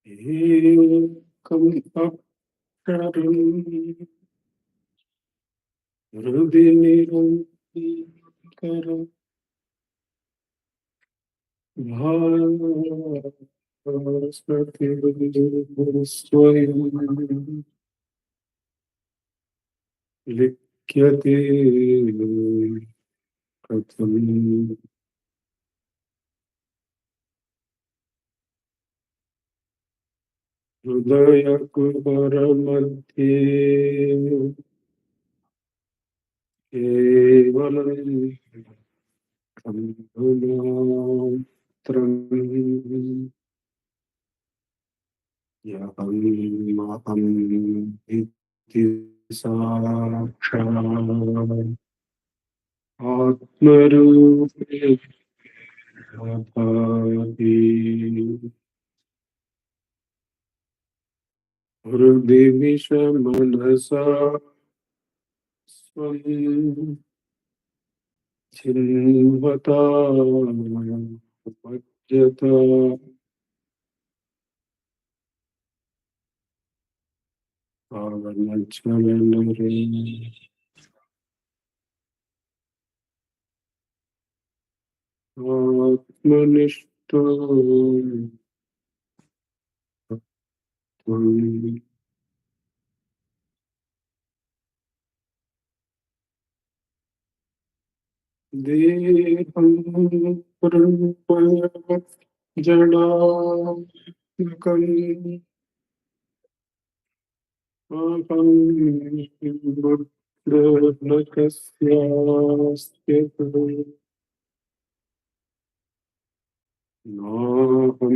एकम् अक्षरम् हृदि निरन्तरम् भास्वति स्वयम् लिख्यते कथम् हृदयकुहरमध्ये केवलम् ब्रह्ममात्रम् यहम् इति साक्षात् आत्मरूपे भाति हृदि विषमनसा स्वम् चिन्वता उपद्यता पावनचरणरे आत्मनिष्ठो त्वम् देहं प्रपय जडाकम् अहं बुद्धनकस्यास्त्यतो नाहं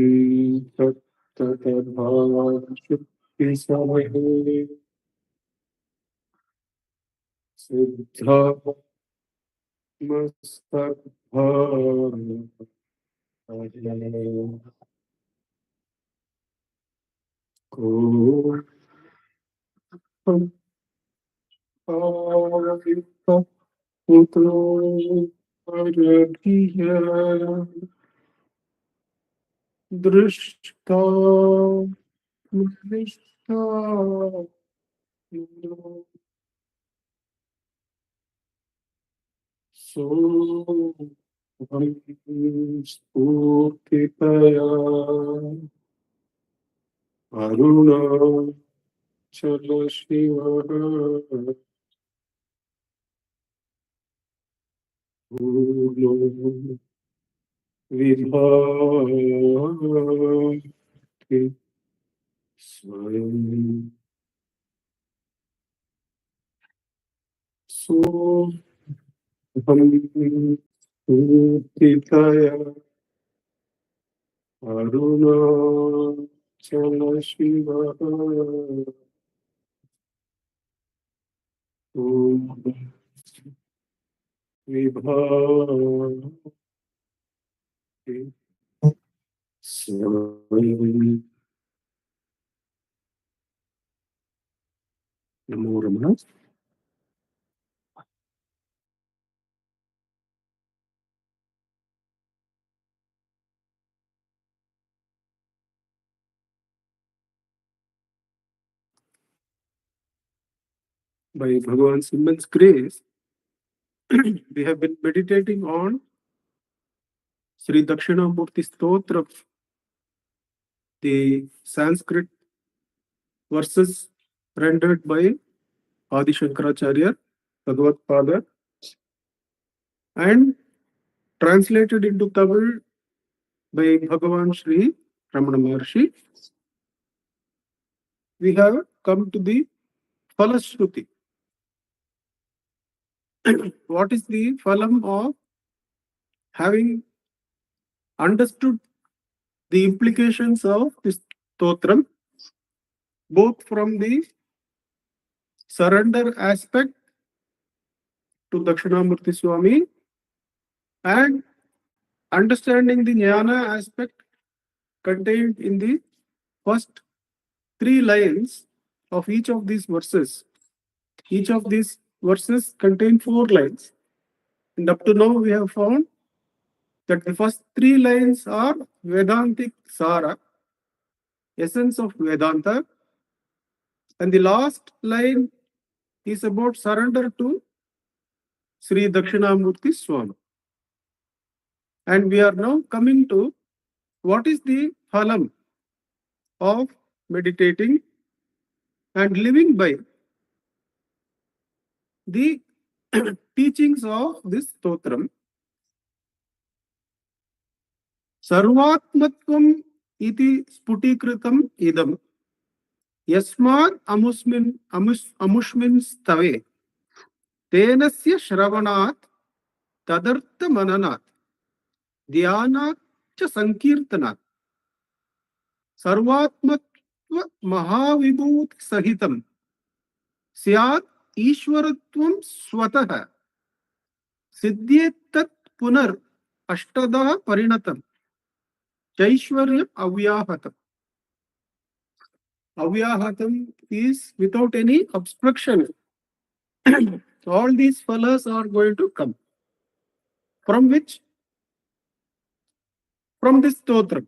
तत्तदभाषुप्तिसमये सिद्धात्मस्तद्भावः को पुत्रो परधिया दृष्टा दृष्टा सो हम स्फूर्तितया अरुणाचल शिवः भूलो विभाति स्वयं सोऽहं स्फूर्तितया अरुणाचल शिवः विभाति स्वयं. Namo Ramana. By Bhagavan's immense grace, we have been meditating on Sri Dakshinamurthy Stotram, the Sanskrit verses rendered by Adi Shankaracharya, Bhagavad Father, and translated into Tamil by Bhagavan Sri Ramanacentre. We have come to the Falashruti. What is the phalam of having understood the implications of this stotram, both from the surrender aspect to Dakshinamurti Swami and understanding the jnana aspect contained in the first 3 lines of each of these verses. Each of these verses contain 4 lines. And up to now we have found that the first 3 lines are Vedantic Sara essence of Vedanta. And the last line is about surrender to Sri Dakshinamurthy Swami. And we are now coming to what is the phalam of meditating and living by the teachings of this stotram. Sarvatmatvam iti sputikritam idam yasmat amushmin stave tenasya shravanat tadartha mananat dhyanat cha sankirtanat sarvatmatva mahavibhuti sahitam syat ईश्वरत्वं स्वतः सिद्ध्येत्तत् पुनर् अष्टदा परिणतम् चैश्वर्यम् अव्याहतम्. Avyahatam is without any obstruction. All these fellows are going to come. From which? From this stotram.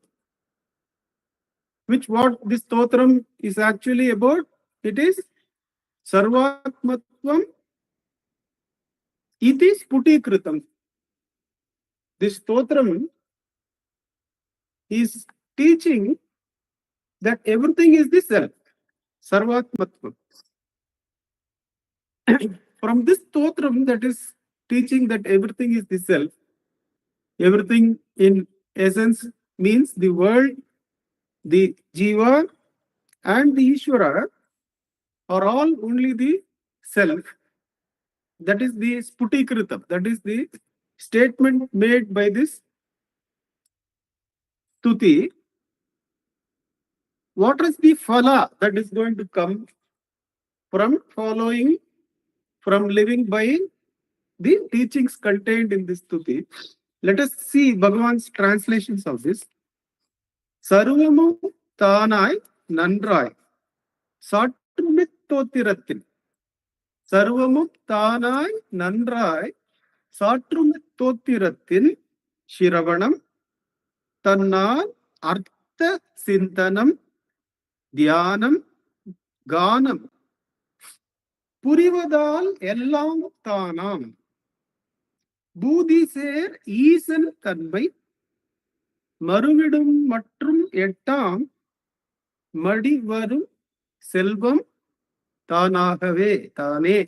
Which what this stotram is actually about? It is Sarvatmatvam iti sputikritam. This stotram is teaching that everything is the self. Sarvatmatvam. From this stotram that is teaching that everything is the self, everything in essence means the world, the jiva and the Ishvara are all only the self. That is the sputikritam. That is the statement made by this stuti. What is the phala that is going to come from following, from living by the teachings contained in this stuti? Let us see Bhagavan's translations of this. Sarvamu tanai nandrai satrumitotirattin. Sarvamu tanai nandrai satrumitotirattin shiravanam tannal artha sintanam தியானம் கானம் புரிவதால் எல்லாம் தானாம் பூதி சேர் ஈசன் தன்மை மறுவிடும் மற்றும் எட்டாம் மடி வரும் செல்வம் தானாகவே தானே.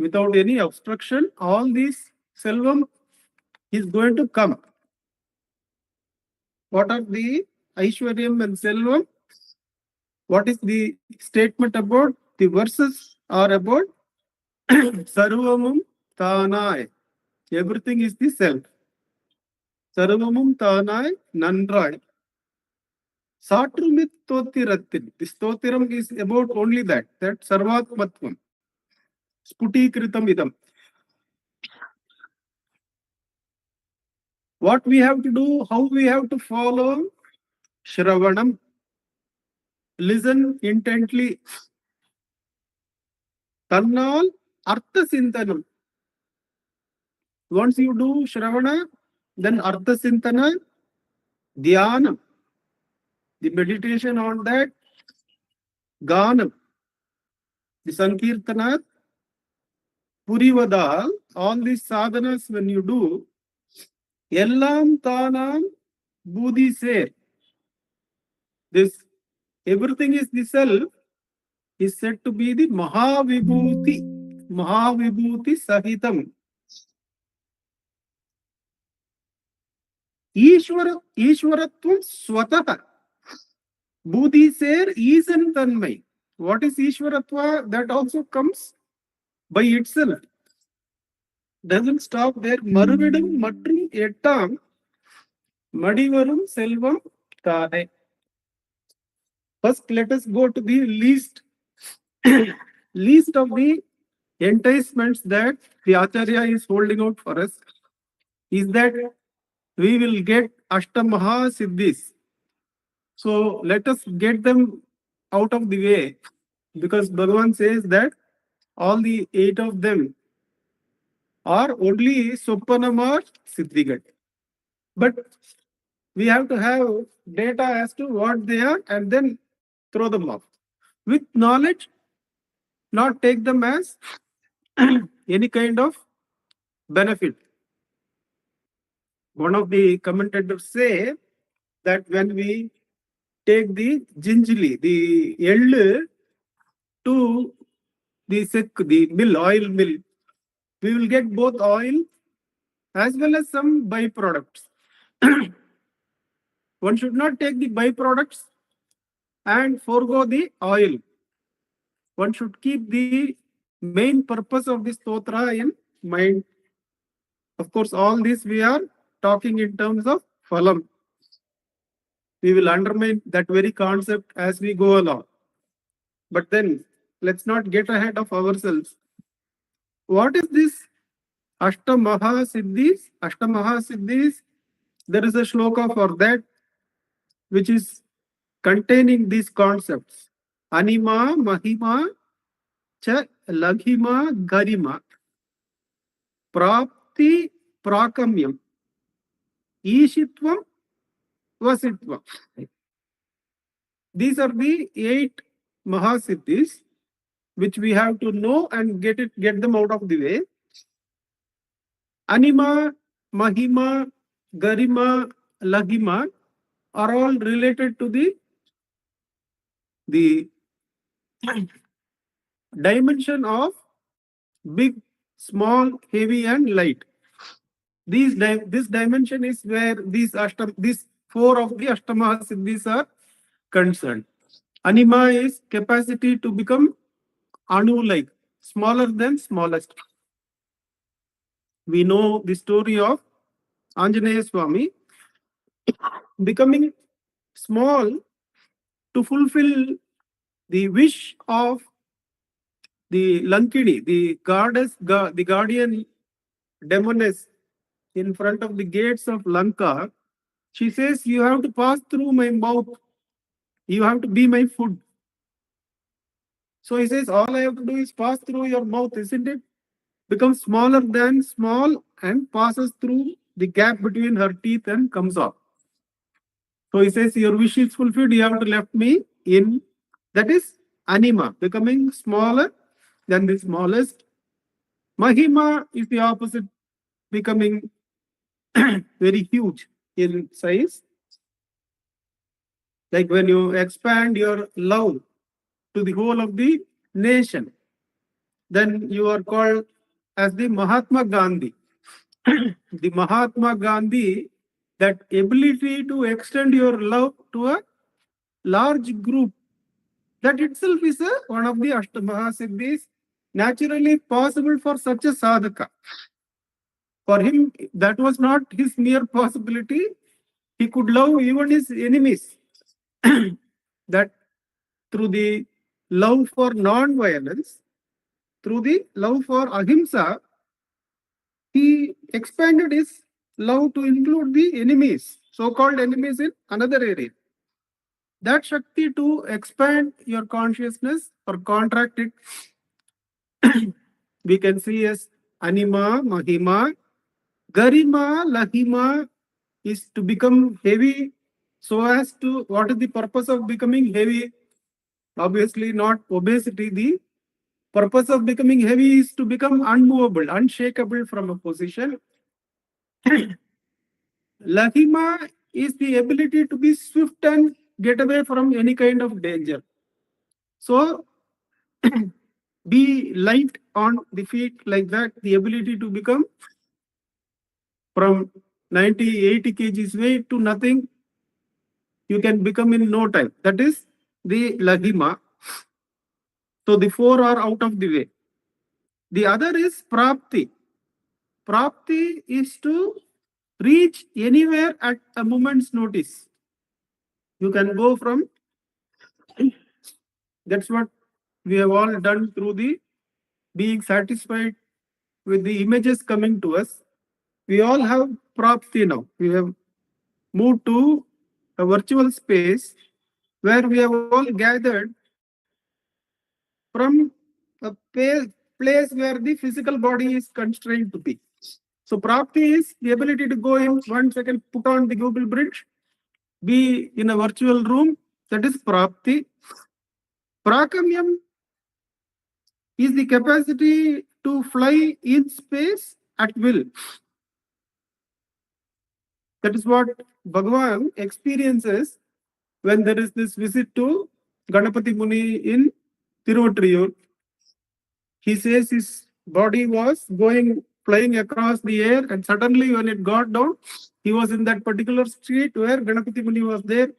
Without any obstruction, all these selvam is going to come. What are the Aishwaryam and Selvam? What is the statement about? The verses are about Sarvamum Tanai. Everything is the self. Sarvamum Tanai Nandrai. Satrumit Totirattin. This Totiram is about only that Sarvatmatvam. Sputikritam idam. What we have to do, how we have to follow? Shravanam. Listen intently. Tannal Artha Sintanam. Once you do Shravana, then Artha Sintana, Dhyanam. The meditation on that, Ganam, the Sankirtana, Purivadal, all these sadhanas when you do, Ellam Tanam Budi Ser. This everything is the self is said to be the Mahavibhuti Sahitam. Ishwaratvam Swataha. Budi Ser Isan Tanmai. What is Ishwaratva? That also comes by itself. Doesn't stop there. Maruvidam Matri Ettam Madivarum Selvam Tane. First, let us go to the least of the enticements that the Acharya is holding out for us. Is that we will get Ashtamaha Siddhis. So let us get them out of the way, because Bhagavan says that all the 8 of them are only Sopanamar Siddhigat. But We have to have data as to what they are and then throw them off. With knowledge, not take them as any kind of benefit. One of the commentators say that when we take the gingerly, the ell to the mill, oil mill, we will get both oil as well as some byproducts. One should not take the byproducts and forego the oil. One should keep the main purpose of the stotra in mind. Of course, all this we are talking in terms of phalam. We will undermine that very concept as we go along. But then, let's not get ahead of ourselves. What is this Ashtamaha Siddhis? Ashtamaha Siddhis, there is a shloka for that, which is containing these concepts. Anima, Mahima, Cha, Laghima, Garima, Prapti, Prakamyam, Ishitvam, Vasitvam. These are the 8 Mahasiddhis which we have to know and get them out of the way. Anima, Mahima, Garima, Laghima are all related to the dimension of big, small, heavy, and light. This dimension is where these 4 of the Ashtama Siddhis are concerned. Anima is capacity to become Anu-like, smaller than smallest. We know the story of Anjaneya Swami becoming small to fulfill the wish of the Lankini, the goddess, the guardian demoness in front of the gates of Lanka. She says, you have to pass through my mouth. You have to be my food. So he says, all I have to do is pass through your mouth, isn't it? Becomes smaller than small and passes through the gap between her teeth and comes off. So he says, your wish is fulfilled, you have to left me in. That is Anima, becoming smaller than the smallest. Mahima is the opposite, becoming very huge in size. Like when you expand your love to the whole of the nation, then you are called as the Mahatma Gandhi. The Mahatma Gandhi, that ability to extend your love to a large group, that itself is one of the Ashtamaha naturally possible for such a sadhaka. For him, that was not his mere possibility. He could love even his enemies. That through the love for non-violence, through the love for ahimsa, he expanded his love to include the enemies, so-called enemies in another area. That Shakti to expand your consciousness or contract it, we can see as Anima, Mahima, Garima, Lahima is to become heavy. So as to, what is the purpose of becoming heavy? Obviously not obesity. The purpose of becoming heavy is to become unmovable, unshakable from a position. Lahima is the ability to be swift and get away from any kind of danger. So be light on the feet, like that, the ability to become from 90, 80 kgs weight to nothing, you can become in no time. That is the Lahima. So the 4 are out of the way. The other is Prapti. Prapti is to reach anywhere at a moment's notice. You can go from, that's what we have all done through the being satisfied with the images coming to us. We all have Prapti now. We have moved to a virtual space where we have all gathered from a place where the physical body is constrained to be. So Prapti is the ability to go in 1 second, put on the Google Bridge, be in a virtual room, that is prapti. Prakamyam is the capacity to fly in space at will. That is what Bhagavan experiences when there is this visit to Ganapati Muni in Tiruvattriyur. He says his body was flying across the air, and suddenly when it got down, he was in that particular street where Ganapati Muni was there.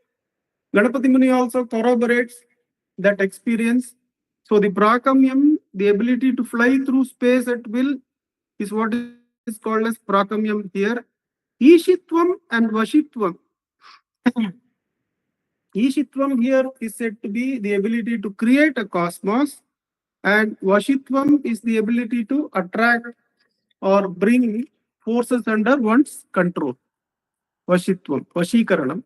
Ganapati Muni also corroborates that experience. So the prakamyam, the ability to fly through space at will, is what is called as prakamyam here. Ishitvam and vashitvam. Ishitvam here is said to be the ability to create a cosmos, and vashitvam is the ability to attract or bring forces under one's control. Vashitvam, vashikaranam.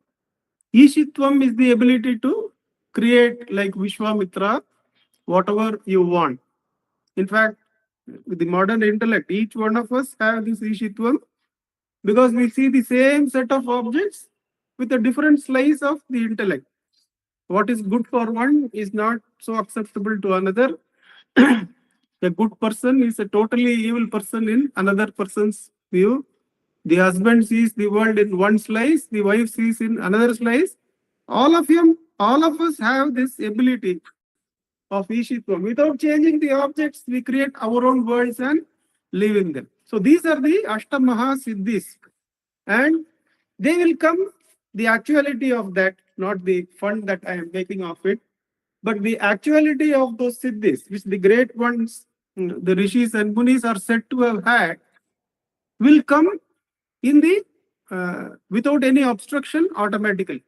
Ishitvam is the ability to create, like Vishwamitra, whatever you want. In fact, with the modern intellect, each one of us have this Ishitvam because we see the same set of objects with a different slice of the intellect. What is good for one is not so acceptable to another. A good person is a totally evil person in another person's view. The husband sees the world in one slice, the wife sees in another slice. All of us have this ability of Ishitvam. Without changing the objects, we create our own worlds and live in them. So these are the Ashtamaha Siddhis. And they will come, the actuality of that, not the fun that I am making of it, but the actuality of those Siddhis, which the great ones, the Rishis and Munis are said to have had, will come in the without any obstruction automatically.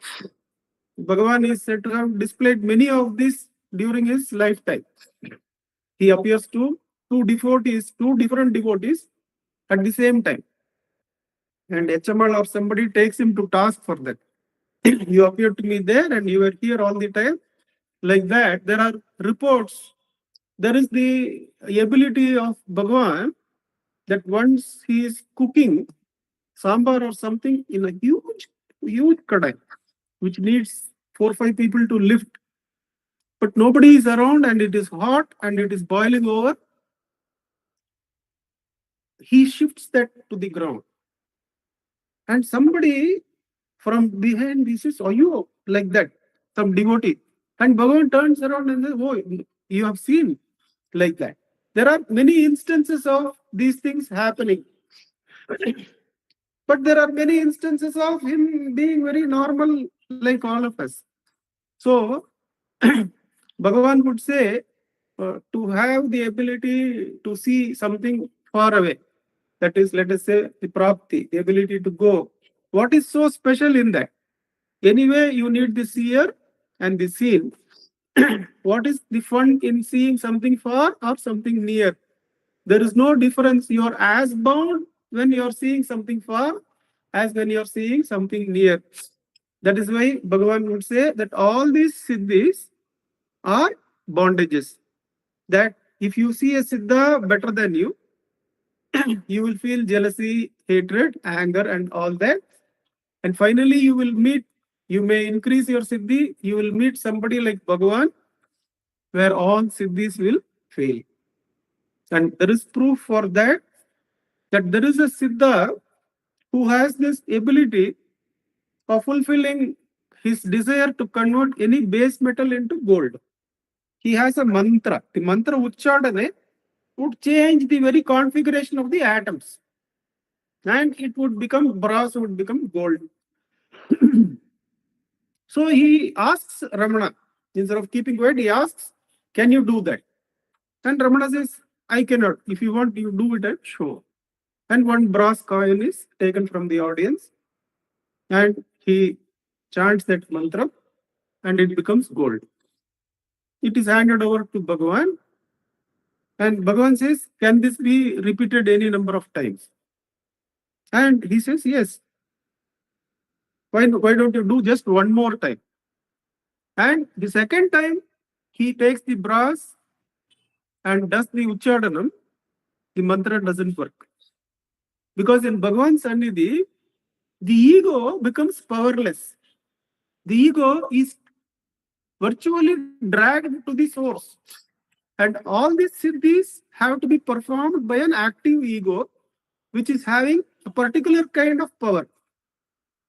Bhagavan is said to have displayed many of these during his lifetime. He appears to two different devotees at the same time. And HML or somebody takes him to task for that. You appeared to me there and you were here all the time. Like that, there are reports. There is the ability of Bhagavan that once he is cooking sambar or something in a huge kadai, which needs 4 or 5 people to lift, but nobody is around and it is hot and it is boiling over, he shifts that to the ground. And somebody from behind he says, "Are you like that?" Some devotee. And Bhagavan turns around and says, "Oh, you have seen like that." There are many instances of these things happening. But there are many instances of him being very normal like all of us. So, Bhagavan would say, to have the ability to see something far away, that is, let us say, the prapti, the ability to go. What is so special in that? Anyway, you need the seer and the seen. What is the fun in seeing something far or something near? There is no difference. You are as bound when you are seeing something far as when you are seeing something near. That is why Bhagavan would say that all these siddhis are bondages. That if you see a siddha better than you, you will feel jealousy, hatred, anger, and all that. And finally, you may increase your siddhi, you will meet somebody like Bhagavan, where all siddhis will fail. And there is proof for that, that there is a siddha who has this ability of fulfilling his desire to convert any base metal into gold. He has a mantra. The mantra Uchchadane would change the very configuration of the atoms. And it would become brass, would become gold. So he asks Ramana, instead of keeping quiet, he asks, "Can you do that?" And Ramana says, "I cannot. If you want, you do it and show." And one brass coin is taken from the audience and he chants that mantra and it becomes gold. It is handed over to Bhagavan and Bhagavan says, "Can this be repeated any number of times?" And he says, "Yes. Why don't you do just one more time?" And the second time, he takes the brass and does the Uchchadanam. The mantra doesn't work. Because in Bhagavan's Sannidhi, the ego becomes powerless. the ego is virtually dragged to the source. And all these siddhis have to be performed by an active ego, which is having a particular kind of power.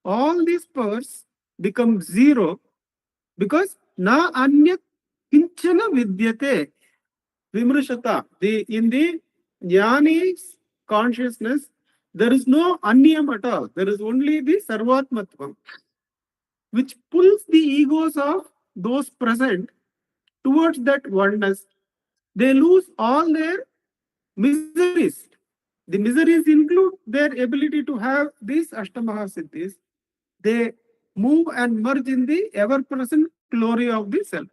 All these powers become zero because na anya kinchana vidyate vimrushata. In the jnani's consciousness, there is no anyam at all. There is only the sarvatmatvam, which pulls the egos of those present towards that oneness. They lose all their miseries. The miseries include their ability to have these Ashtamahasiddhis. They move and merge in the ever-present glory of the self.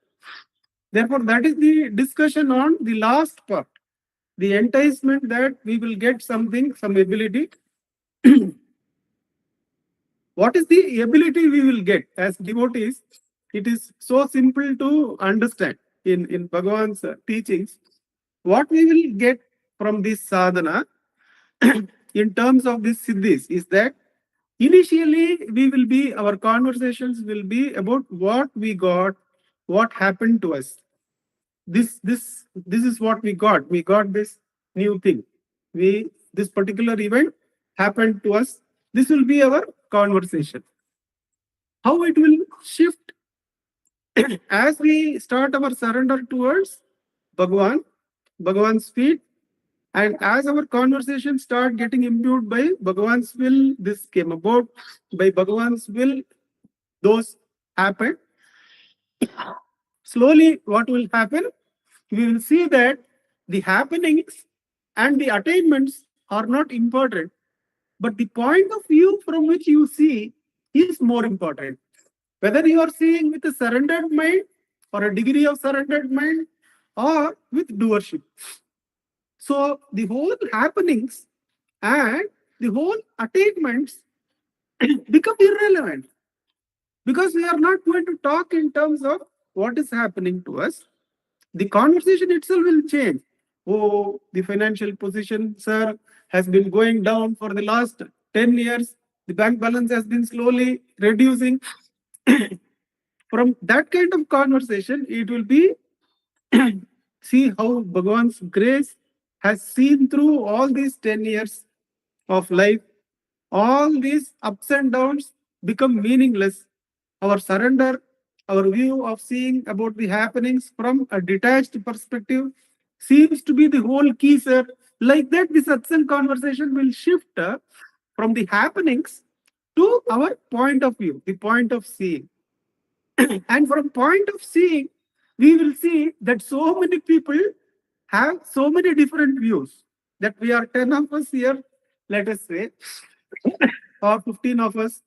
Therefore, that is the discussion on the last part, the enticement that we will get something, some ability. What is the ability we will get as devotees? It is so simple to understand in Bhagavan's teachings. What we will get from this sadhana in terms of this siddhis is that initially our conversations will be about what we got, what happened to us. This is what we got. We got this new thing. This particular event happened to us. This will be our conversation. How it will shift as we start our surrender towards Bhagavan's feet, and as our conversation start getting imbued by Bhagavan's will, this came about. By Bhagavan's will, those happened. Slowly, what will happen? We will see that the happenings and the attainments are not important, but the point of view from which you see is more important. Whether you are seeing with a surrendered mind or a degree of surrendered mind or with doership. So the whole happenings and the whole attainments become irrelevant because we are not going to talk in terms of what is happening to us. The conversation itself will change. Oh, the financial position, sir, has been going down for the last 10 years. The bank balance has been slowly reducing. From that kind of conversation, it will be see how Bhagavan's grace has seen through all these 10 years of life. All these ups and downs become meaningless. Our surrender, our view of seeing about the happenings from a detached perspective seems to be the whole key, sir. Like that, the satsang conversation will shift from the happenings to our point of view, the point of seeing. And from point of seeing, we will see that so many people have so many different views. That we are 10 of us here, let us say, or 15 of us.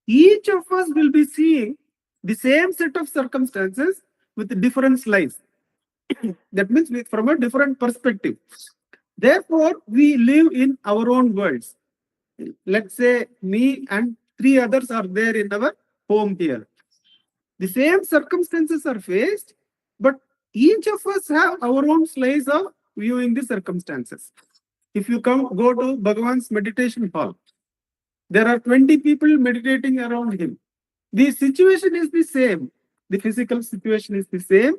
Each of us will be seeing the same set of circumstances with different slice. That means from a different perspective. Therefore, we live in our own worlds. Let's say me and 3 others are there in our home here. The same circumstances are faced, but each of us have our own slice of viewing the circumstances. If you go to Bhagavan's meditation hall, there are 20 people meditating around him. The situation is the same. The physical situation is the same,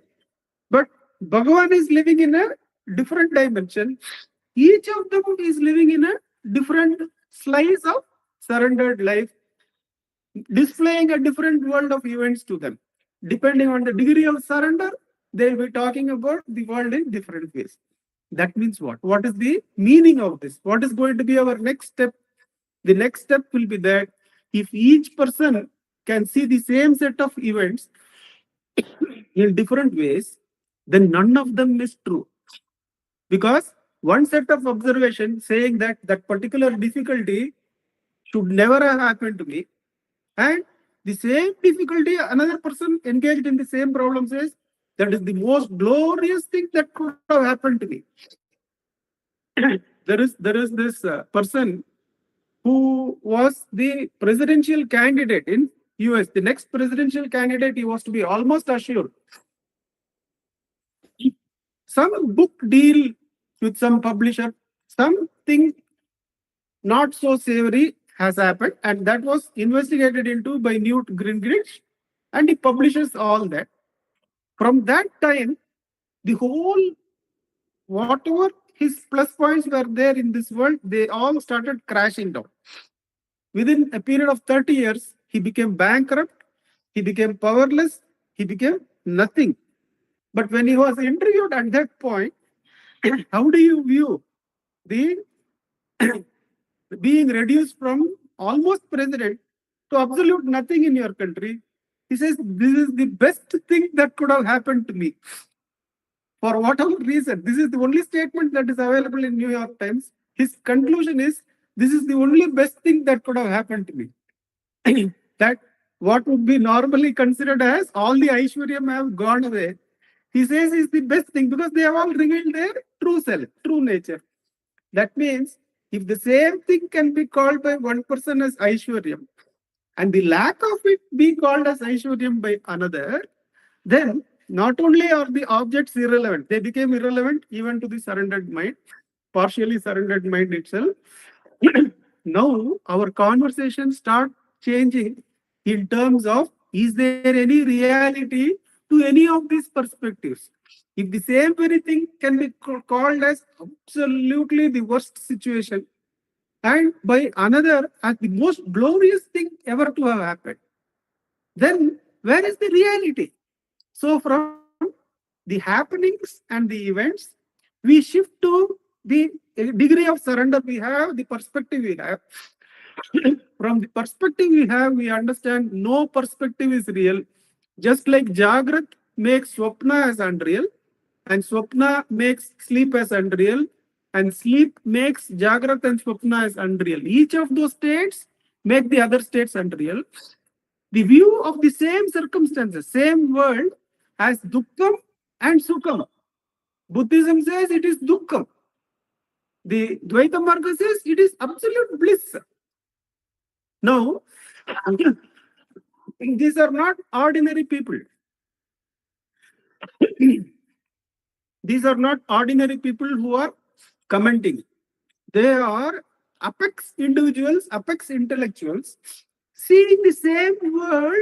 but Bhagavan is living in a different dimension. Each of them is living in a different slice of surrendered life, displaying a different world of events to them. Depending on the degree of surrender, they will be talking about the world in different ways. That means what? What is the meaning of this? What is going to be our next step? The next step will be that if each person can see the same set of events in different ways, then none of them is true. Because one set of observation saying that that particular difficulty should never have happened to me, and the same difficulty another person engaged in the same problem says that is the most glorious thing that could have happened to me. there is this person who was the presidential candidate in US. The next presidential candidate, he was to be almost assured. Some book deal with some publisher, something not so savory has happened, and that was investigated into by Newt Gingrich, and he publishes all that. From that time, the whole whatever his plus points were there in this world, they all started crashing down. Within a period of 30 years, he became bankrupt, he became powerless, he became nothing. But when he was interviewed at that point, how do you view the being reduced from almost president to absolute nothing in your country? He says, this is the best thing that could have happened to me. For whatever reason, this is the only statement that is available in New York Times. His conclusion is, this is the only best thing that could have happened to me. That what would be normally considered as all the Aishwaryam have gone away, he says is the best thing because they have all revealed their true self, true nature. That means if the same thing can be called by one person as Aishwaryam and the lack of it be called as Aishwaryam by another, then not only are the objects irrelevant, they became irrelevant even to the surrendered mind, partially surrendered mind itself. Now our conversation start changing in terms of, is there any reality to any of these perspectives? If the same very thing can be called as absolutely the worst situation, and by another as the most glorious thing ever to have happened, then where is the reality? So from the happenings and the events, we shift to the degree of surrender we have, the perspective we have. From the perspective we have, we understand no perspective is real. Just like Jagrat makes Swapna as unreal, and Swapna makes sleep as unreal, and sleep makes Jagrat and Swapna as unreal. Each of those states make the other states unreal. The view of the same circumstances, same world, has Dukkham and Sukham. Buddhism says it is Dukkham. The Dvaita Marga says it is absolute bliss. Now, these are not ordinary people. These are not ordinary people who are commenting. They are apex individuals, apex intellectuals, seeing the same world.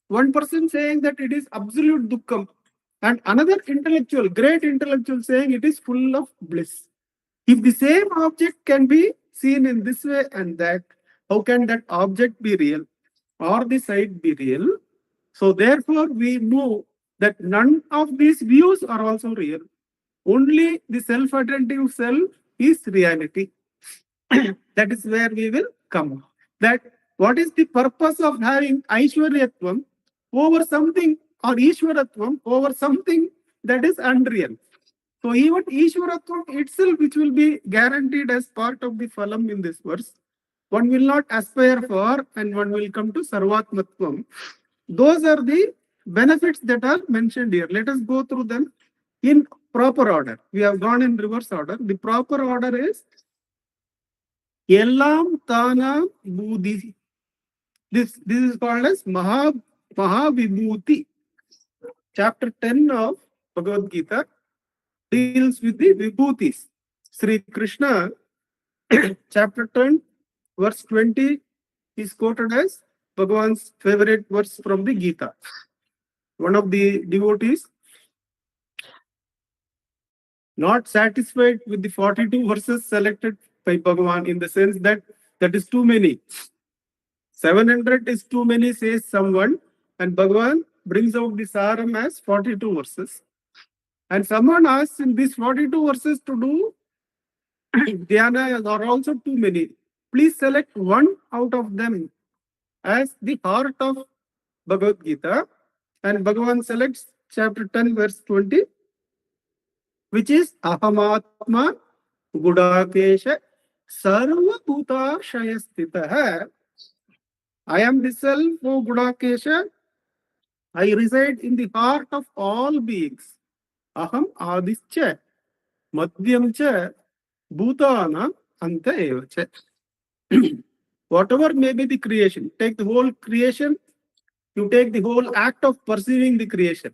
One person saying that it is absolute dukkham, and another intellectual, great intellectual, saying it is full of bliss. If the same object can be seen in this way and that, how can that object be real or the side be real? So therefore, we know that none of these views are also real. Only the self-attentive self is reality. That is where we will come. That what is the purpose of having Aishwaryatvam over something, or Ishwaratvam over something that is unreal? So even Ishwaratvam itself, which will be guaranteed as part of the phalam in this verse, one will not aspire for, and one will come to Sarvatmatvam. Those are the benefits that are mentioned here. Let us go through them in proper order. We have gone in reverse order. The proper order is Yellam Tana Budi. This is called as Mahavibhuti. Chapter 10 of Bhagavad Gita deals with the Vibhutis. Sri Krishna, chapter 10, verse 20, is quoted as Bhagavan's favorite verse from the Gita. One of the devotees, not satisfied with the 42 verses selected by Bhagavan, in the sense that that is too many. 700 is too many, says someone, and Bhagavan brings out the Saram as 42 verses. And someone asks, in these 42 verses to do dhyana are also too many. Please select one out of them as the heart of Bhagavad Gita. And Bhagavan selects chapter 10, verse 20, which is Ahamatma Gudakesha Sarva Bhutashayastita. I am the self, O Gudakesha. I reside in the heart of all beings. Aham Adischa Madhyamcha Bhutana Anta Evacha. Whatever may be the creation, take the whole creation, you take the whole act of perceiving the creation.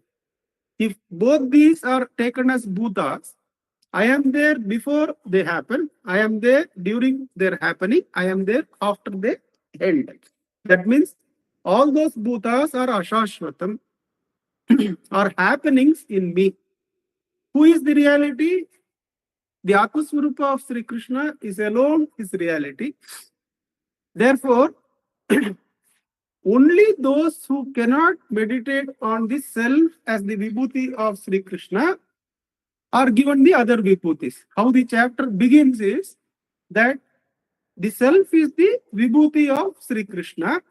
If both these are taken as bhutas, I am there before they happen. I am there during their happening. I am there after they end. That means all those bhutas are ashashvatam, are happenings in me. Who is the reality? The Atmaswarupa of Sri Krishna is alone his reality. Therefore, only those who cannot meditate on the self as the vibhuti of Sri Krishna are given the other vibhutis. How the chapter begins is that the self is the vibhuti of Sri Krishna.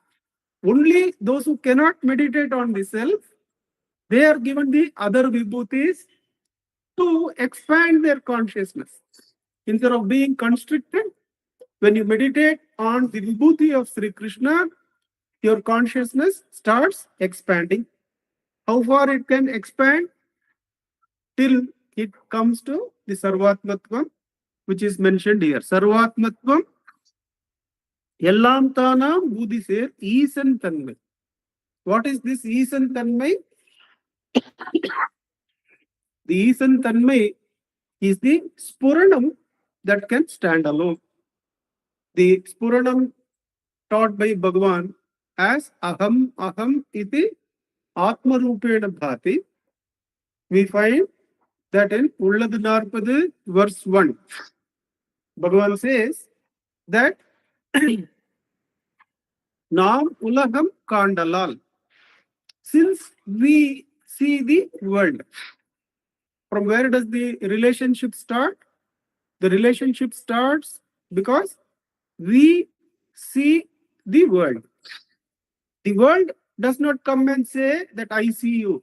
Only those who cannot meditate on the self, they are given the other vibhutis to expand their consciousness. Instead of being constricted, when you meditate on the vibhuti of Sri Krishna, your consciousness starts expanding. How far it can expand? Till it comes to the Sarvatmatvam, which is mentioned here. Sarvatmatvam, Yellam Tanam Budhisir, Easan Tanmai. What is this Easan Tanmai? The Easan Tanmai is the Spuranam that can stand alone. The Spuranam taught by Bhagavan as Aham Aham iti Atma Rupena Bhati. We find that in Ulladu Narpadu verse 1. Bhagavan says that Nam Ulagam Kandalal. Since we see the world, from where does the relationship start? The relationship starts because we see the world. The world does not come and say that I see you.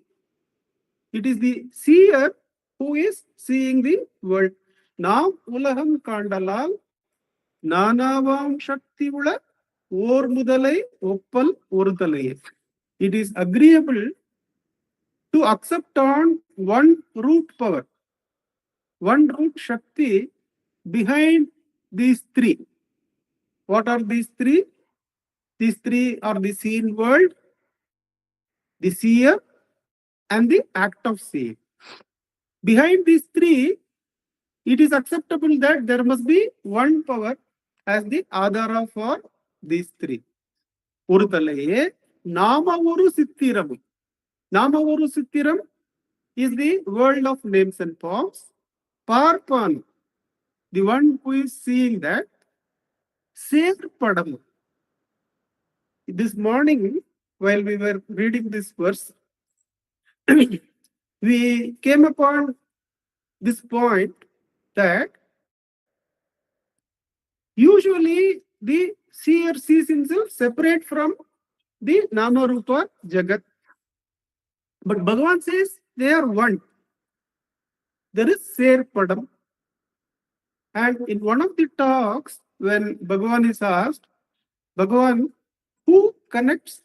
It is the seer who is seeing the world. Now, Ulaham Kandalal, Nanavam Shakti Ula, Or Mudalai, Oppal Urudalai. It is agreeable to accept on one root power, one root Shakti behind these three. What are these three? These three are the seen world, the seer, and the act of seeing. Behind these three, it is acceptable that there must be one power as the Adhara for these three. Urutalaye, Namavuru Sittiram. Namavuru Sittiram is the world of names and forms. Parpan, the one who is seeing that, Ser Padam. This morning, while we were reading this verse, we came upon this point that usually the seer sees himself separate from the Nama Rupa Jagat. But Bhagavan says they are one. There is Ser Padam. And in one of the talks, when Bhagavan is asked, Bhagavan, who connects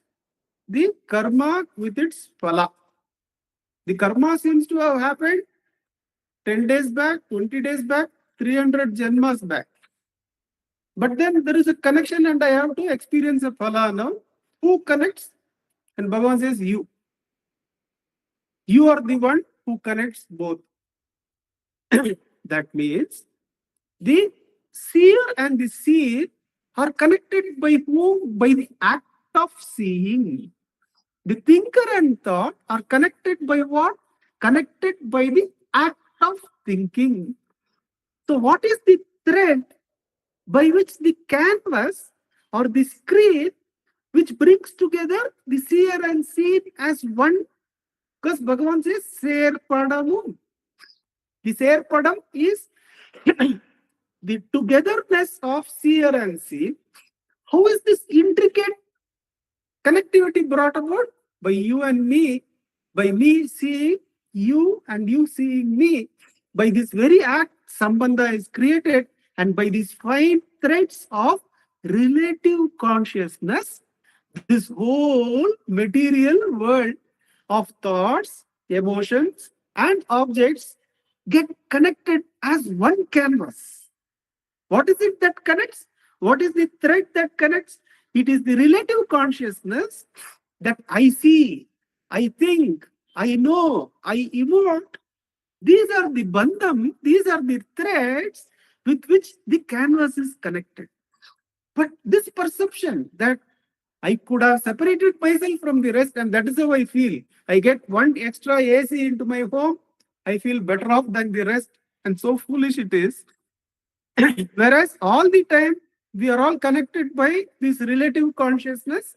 the karma with its phala? The karma seems to have happened 10 days back, 20 days back, 300 janmas back. But then there is a connection and I have to experience a phala now. Who connects? And Bhagavan says, you. You are the one who connects both. That means the seer and the seer are connected by whom? By the act of seeing. The thinker and thought are connected by what? Connected by the act of thinking. So what is the thread by which the canvas or the screen which brings together the seer and seen as one? Because Bhagavan says, Ser Padamu. The Ser Padam is the togetherness of seer and seen. How is this intricate connectivity brought about? By you and me, by me seeing you and you seeing me. By this very act, Sambandha is created, and by these fine threads of relative consciousness, this whole material world of thoughts, emotions, and objects get connected as one canvas. What is it that connects? What is the thread that connects? It is the relative consciousness that I see, I think, I know, I emote These are the bandham, these are the threads with which the canvas is connected. But this perception that I could have separated myself from the rest, and that is how I feel. I get one extra AC into my home, I feel better off than the rest, and so foolish it is. Whereas all the time we are all connected by this relative consciousness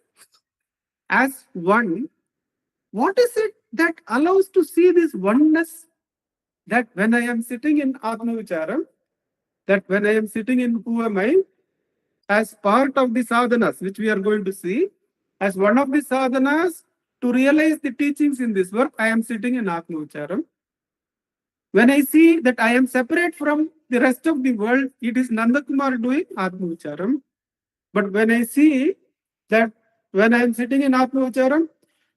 as one. What is it that allows to see this oneness? That when I am sitting in Atma Vicharam, that when I am sitting in who am I, as part of the sadhanas, which we are going to see, as one of the sadhanas to realize the teachings in this work, I am sitting in Atma Vicharam. When I see that I am separate from the rest of the world, it is Nandakumar doing Atma Vicharam. But when I see that when I am sitting in Atma Vicharam,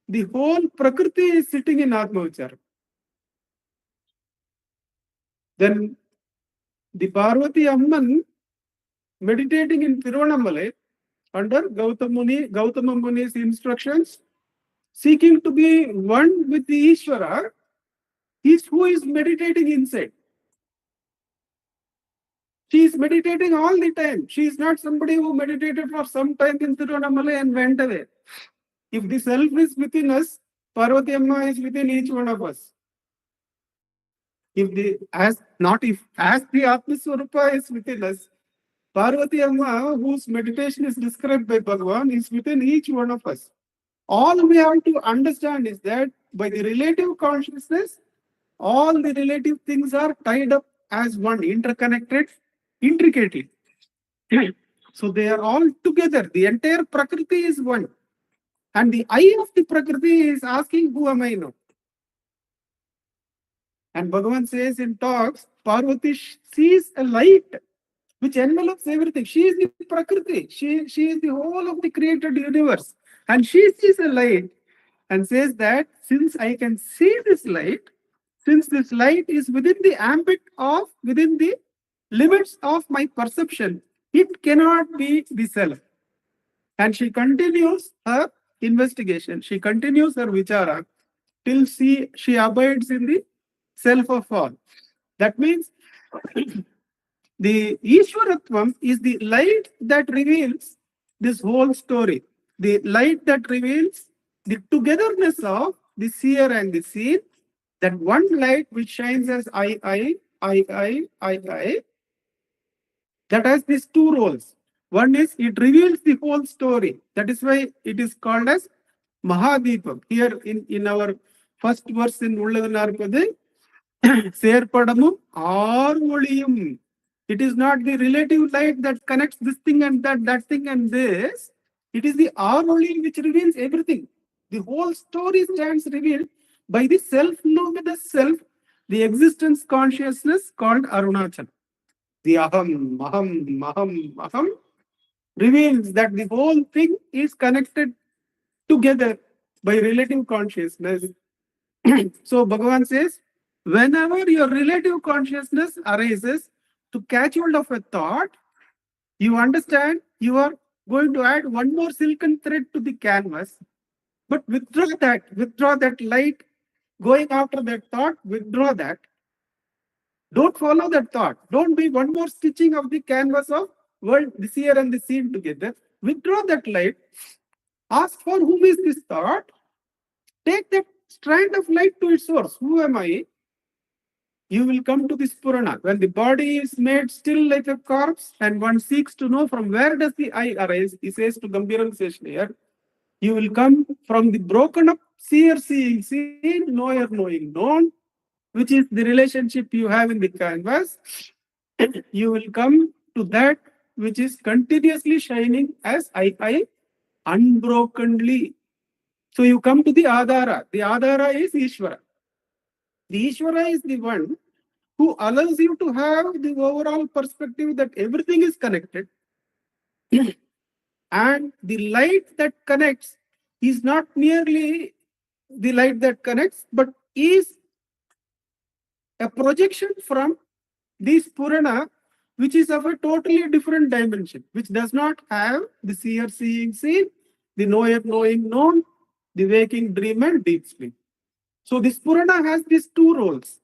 the whole Prakriti is sitting in Atma Vicharam. Then the Parvati Amman meditating in Tiruvannamalai under Gautama Muni's instructions, seeking to be one with the Ishvara, is who is meditating inside. She is meditating all the time. She is not somebody who meditated for some time in Tiruvannamalai and went away. If the self is within us, Parvati Amma is within each one of us. If the as the Atmaswarupa is within us, Parvati Amma, whose meditation is described by Bhagavan, is within each one of us. All we have to understand is that by the relative consciousness, all the relative things are tied up as one, interconnected intricately. So they are all together. The entire Prakriti is one. And the eye of the Prakriti is asking, who am I now? And Bhagavan says in talks, Parvati sees a light which envelops everything. She is the Prakriti. She is the whole of the created universe. And she sees a light and says that since I can see this light, since this light is within the limits of my perception, it cannot be the self. And she continues her investigation. She continues her vichara till she abides in the self of all. That means the Ishwaratvam is the light that reveals this whole story. The light that reveals the togetherness of the seer and the seen. That one light which shines as I, that has these two roles. One is it reveals the whole story. That is why it is called as Mahadipam. Here in our first verse in Ullavanarpadu, Serpadamum Arvoliyum. It is not the relative light that connects this thing and that thing and this. It is the Arvoliyum which reveals everything. The whole story stands revealed by the self-luminous self, the existence consciousness called Arunachala. The aham reveals that the whole thing is connected together by relative consciousness. So Bhagavan says, whenever your relative consciousness arises to catch hold of a thought, you understand you are going to add one more silken thread to the canvas, but withdraw that light going after that thought, withdraw that. Don't follow that thought. Don't be one more stitching of the canvas of world, the seer and the seen together. Withdraw that light. Ask for whom is this thought. Take that strand of light to its source. Who am I? You will come to this Purana. When the body is made still like a corpse and one seeks to know from where does the I arise, he says to Gambhiram Seshnayar, you will come from the broken up seer seeing seen, knower knowing known, which is the relationship you have in the canvas. You will come to that which is continuously shining as I unbrokenly. So you come to the Adhara. The Adhara is Ishvara. The Ishvara is the one who allows you to have the overall perspective that everything is connected. And the light that connects is not merely the light that connects, but is a projection from this Purana, which is of a totally different dimension, which does not have the seer seeing seen, the knower knowing known, the waking dream and deep sleep. So this Purana has these two roles.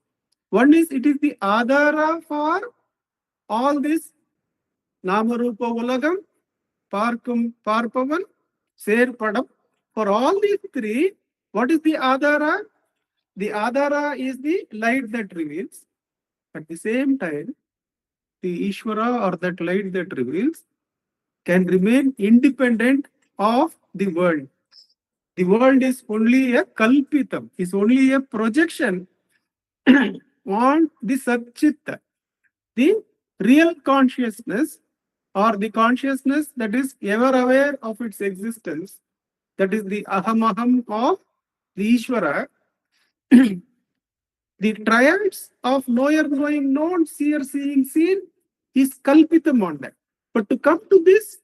One is, it is the Adhara for all this Namarupa Ulagam, Parkum, Parpavan, Serpadam. For all these three, what is the Adhara? The Adhara is the light that reveals. At the same time, the Ishvara or that light that reveals can remain independent of the world. The world is only a kalpitam, is only a projection on the Satchitta, the real consciousness or the consciousness that is ever aware of its existence. That is the aham of the Ishvara. The triads of knower, knowing, known, seer, seeing, seen is kalpitam on that. But to come to this,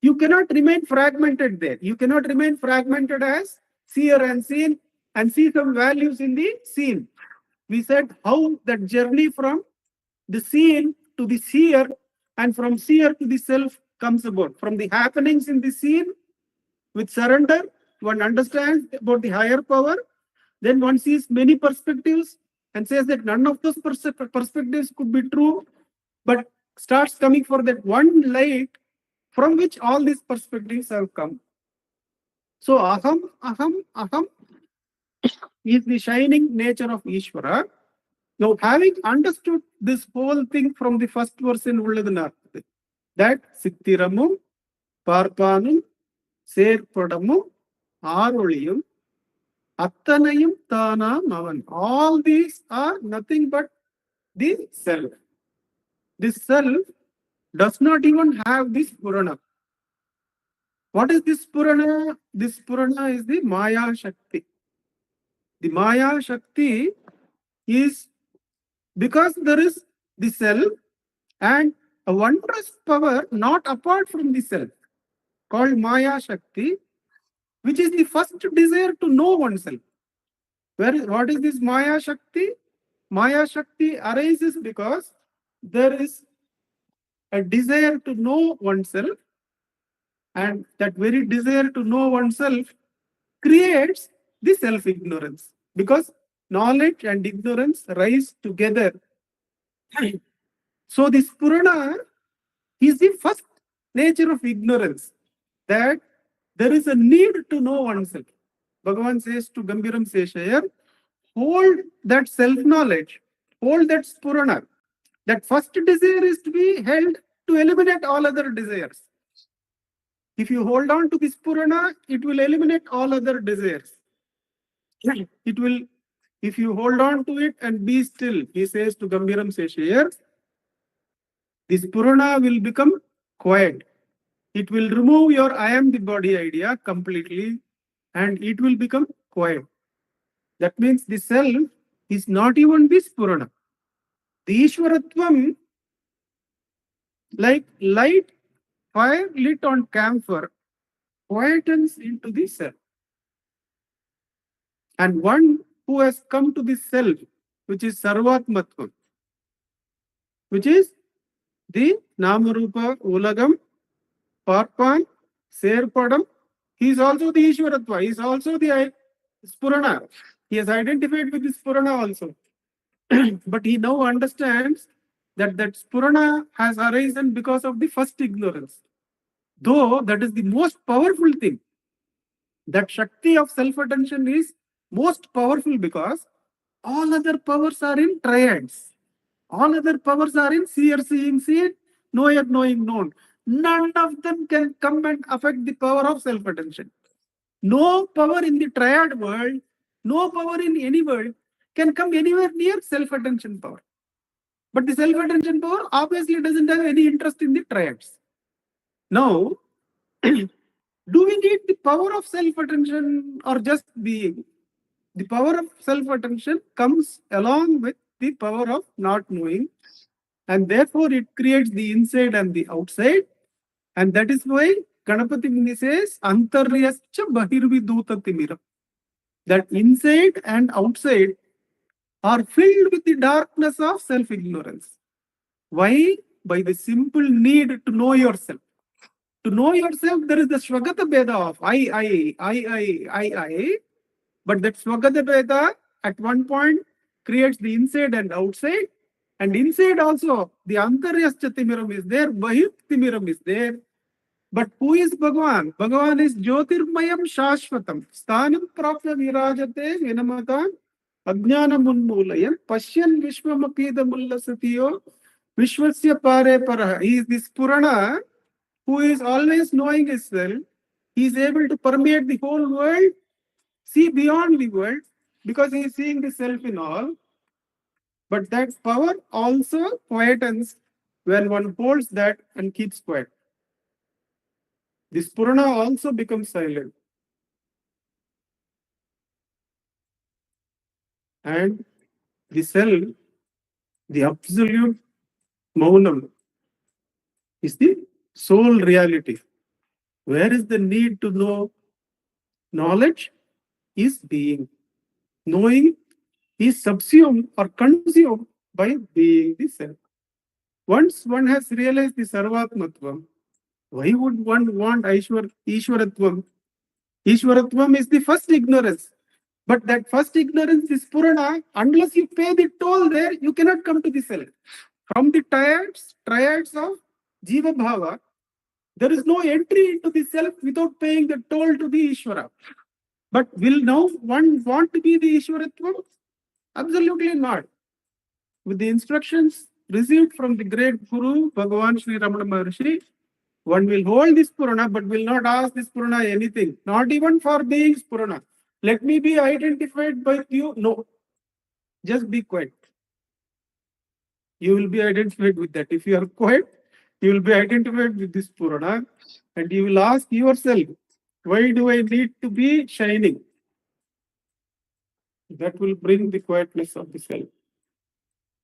you cannot remain fragmented there. You cannot remain fragmented as seer and seen and see some values in the seen. We said how that journey from the seen to the seer and from seer to the self comes about. From the happenings in the seen, with surrender, one understands about the higher power. Then one sees many perspectives and says that none of those perspectives could be true, but starts coming for that one light from which all these perspectives have come. So aham is the shining nature of Ishvara. Now, having understood this whole thing from the first verse in Ulladana, that Sittiramum, Parpanum, Serpadamum, Aroliyum, Attanayum, Tana, Mavan. All these are nothing but the self. This self does not even have this Purana. What is this Purana? This Purana is the Maya Shakti. The Maya Shakti is because there is the self and a wondrous power not apart from the self called Maya Shakti, which is the first desire to know oneself. What is this Maya Shakti? Maya Shakti arises because there is a desire to know oneself, and that very desire to know oneself creates the self-ignorance, because knowledge and ignorance rise together. So this Purana is the first nature of ignorance, that there is a need to know oneself. Bhagavan says to Gambiram Seshayar, hold that self-knowledge, hold that Purana. That first desire is to be held to eliminate all other desires. If you hold on to this Purana, it will eliminate all other desires. It will, if you hold on to it and be still, he says to Gambiram Seshayar, this Purana will become quiet. It will remove your I am the body idea completely, and it will become quiet. That means the self is not even this Purana. The Ishwaratvam, like light, fire lit on camphor, quietens into the self. And one who has come to the self, which is Sarvatmatvam, which is the Namarupa Ulagam, Parpan, Serpadam, he is also the Ishwaratva, he is also the Spurana. He has identified with the Spurana also. But he now understands that that Spurana has arisen because of the first ignorance. Though that is the most powerful thing. That Shakti of self-attention is most powerful because all other powers are in triads. All other powers are in seer, seeing, seen, knower, knowing, known. None of them can come and affect the power of self-attention. No power in the triad world, no power in any world can come anywhere near self-attention power. But the self-attention power obviously doesn't have any interest in the triads. Now, do we need the power of self-attention or just being? The power of self-attention comes along with the power of not knowing, and therefore it creates the inside and the outside. And that is why Ganapati Muni says, Antaryascha Bahirviduta Timiram. That inside and outside are filled with the darkness of self-ignorance. Why? By the simple need to know yourself. To know yourself, there is the Swagata Beda of I. But that Swagata Beda at one point creates the inside and outside. And inside also, the Antaryascha Timiram is there, Bahit Timiram is there. But who is Bhagavan? Bhagavan is Jyotirmayam Shashvatam. Sthanam Prapya Virajate Vinamatan Ajnana Munmulayan Pashyan Vishwamapidam Ullasatiyo Vishwasya Pare Paraha. He is this Purana who is always knowing himself. He is able to permeate the whole world, see beyond the world, because he is seeing the self in all. But that power also quietens when one holds that and keeps quiet. This Purana also becomes silent. And the self, the absolute Maunam, is the sole reality. Where is the need to know? Knowledge is being. Knowing is subsumed or consumed by being the self. Once one has realized the Sarvatmatvam, why would one want Ishwaratvam? Ishwaratvam is the first ignorance. But that first ignorance is Purana. Unless you pay the toll there, you cannot come to the self. From the triads of Jiva Bhava, there is no entry into the self without paying the toll to the Ishvara. But will now one want to be the Ishwaratvam? Absolutely not. With the instructions received from the great Guru, Bhagavan Sri Ramana Maharshi, one will hold this Purana but will not ask this Purana anything, not even for being Purana. Let me be identified by you. No. Just be quiet. You will be identified with that. If you are quiet, you will be identified with this Purana and you will ask yourself, why do I need to be shining? That will bring the quietness of the self.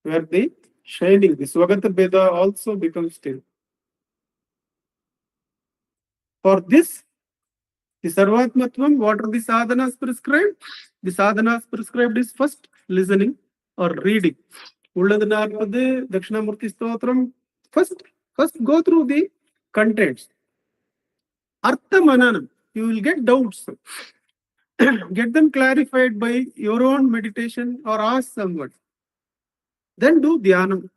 Where the shining, the Swagata Beda also becomes still. For this, the Sarvatmatvam, what are the sadhanas prescribed? The sadhanas prescribed is first listening or reading. Ulladhanarpade, Dakshinamurthy Stotram. First go through the contents. Artha Mananam. You will get doubts. Get them clarified by your own meditation or ask someone. Then do Dhyanam.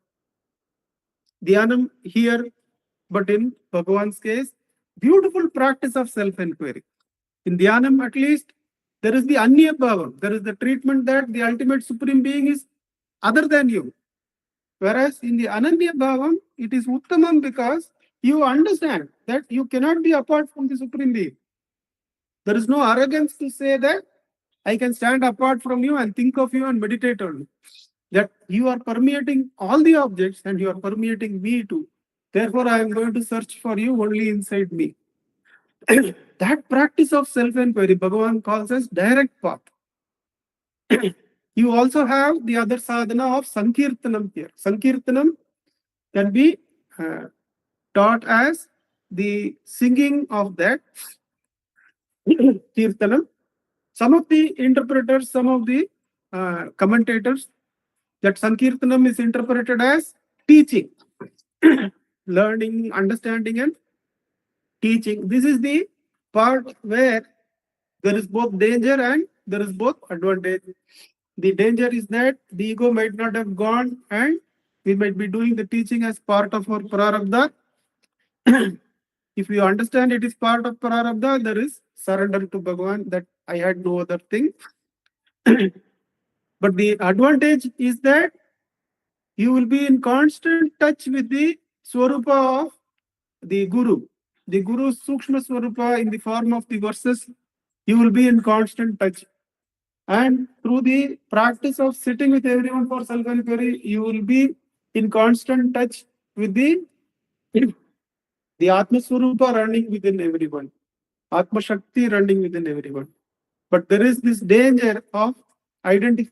Dhyanam here, but in Bhagavan's case, beautiful practice of self-enquiry. In Dhyanam, at least, there is the Anya Bhavam. There is the treatment that the ultimate Supreme Being is other than you. Whereas in the Ananya Bhavam, it is Uttamam because you understand that you cannot be apart from the Supreme Being. There is no arrogance to say that I can stand apart from you and think of you and meditate on you. That you are permeating all the objects and you are permeating me too. Therefore, I am going to search for you only inside me. That practice of self-enquiry, Bhagavan calls as direct path. You also have the other sadhana of Sankirtanam here. Sankirtanam can be taught as the singing of that Kirtanam. Some of the interpreters, some of the commentators, that Sankirtanam is interpreted as teaching, learning, understanding and teaching. This is the part where there is both danger and there is both advantage. The danger is that the ego might not have gone and we might be doing the teaching as part of our prarabdha. If you understand it is part of prarabdha, there is surrender to Bhagavan that I had no other thing. But the advantage is that you will be in constant touch with the Swarupa of the Guru. The Guru's Sukshma Swarupa in the form of the verses, you will be in constant touch. And through the practice of sitting with everyone for self-enquiry, you will be in constant touch with the Atma Swarupa running within everyone. Atma Shakti running within everyone. But there is this danger of identifying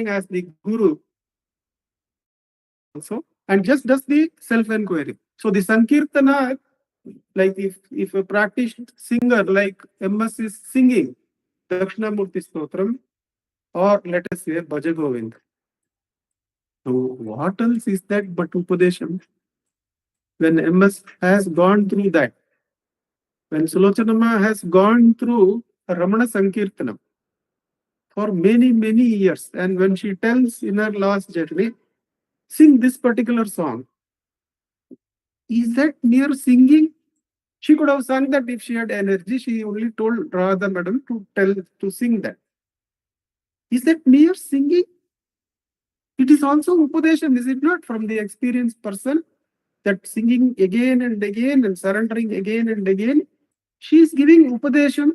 as the Guru also, and just does the self-enquiry. So the Sankirtana, like if a practiced singer like MS is singing Dakshinamurthy Stotram, or let us say Bhaja Govind. So what else is that but Upadesham? When MS has gone through that, when Sulochanama has gone through Ramana Sankirtanam for many, many years. And when she tells in her last journey, sing this particular song, is that mere singing? She could have sung that if she had energy. She only told Radha Madam to sing that. Is that mere singing? It is also Upadesham, is it not? From the experienced person, that singing again and again and surrendering again and again. She is giving Upadesham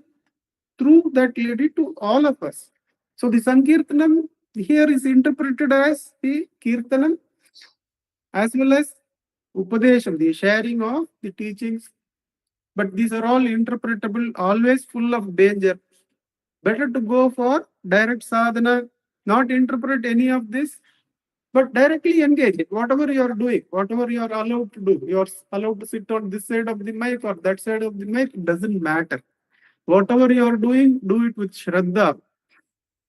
through that lady to all of us. So the Sankirtanam here is interpreted as the Kirtanam as well as Upadesham, the sharing of the teachings. But these are all interpretable, always full of danger. Better to go for direct sadhana, not interpret any of this, but directly engage it. Whatever you are doing, whatever you are allowed to do, you are allowed to sit on this side of the mic or that side of the mic, it doesn't matter. Whatever you are doing, do it with Shraddha.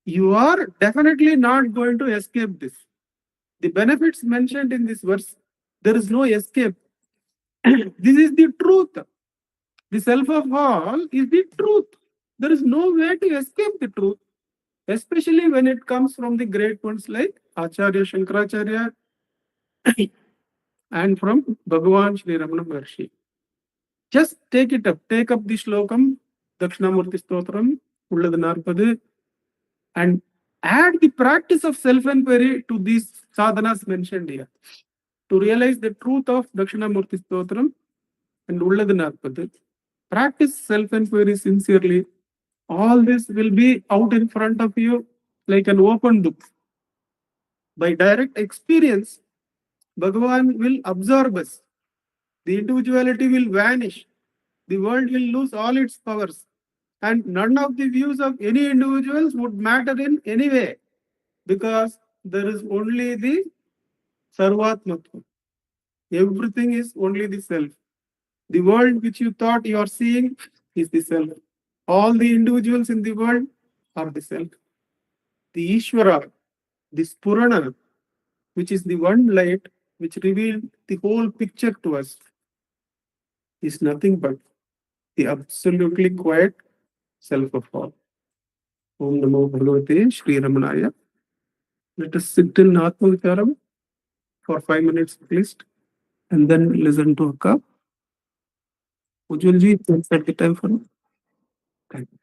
You are definitely not going to escape this. The benefits mentioned in this verse, there is no escape. This is the truth. The self of all is the truth. There is no way to escape the truth, especially when it comes from the great ones like Acharya Shankaracharya and from Bhagavan Sri Ramana Maharshi. Just take it up. Take up the shlokam, Dakshinamurthy Stotram, Ulladu 40, and add the practice of self-enquiry to these sadhanas mentioned here. To realize the truth of Dakshinamurthy Stotram and Ulladu 40, practice self-enquiry sincerely. All this will be out in front of you like an open book. By direct experience, Bhagavan will absorb us. The individuality will vanish. The world will lose all its powers. And none of the views of any individuals would matter in any way, because there is only the Sarvatmatva. Everything is only the self. The world which you thought you are seeing is the self. All the individuals in the world are the self. The Ishvara, the Spurana, which is the one light which revealed the whole picture to us, is nothing but the absolutely quiet self of all. Om Namo Bhagavate Shri Ramanaya. Let us sit in Atma Vicharam for 5 minutes at least, and then listen to Akka. Ujjwalji, please set the time for me. Thank you.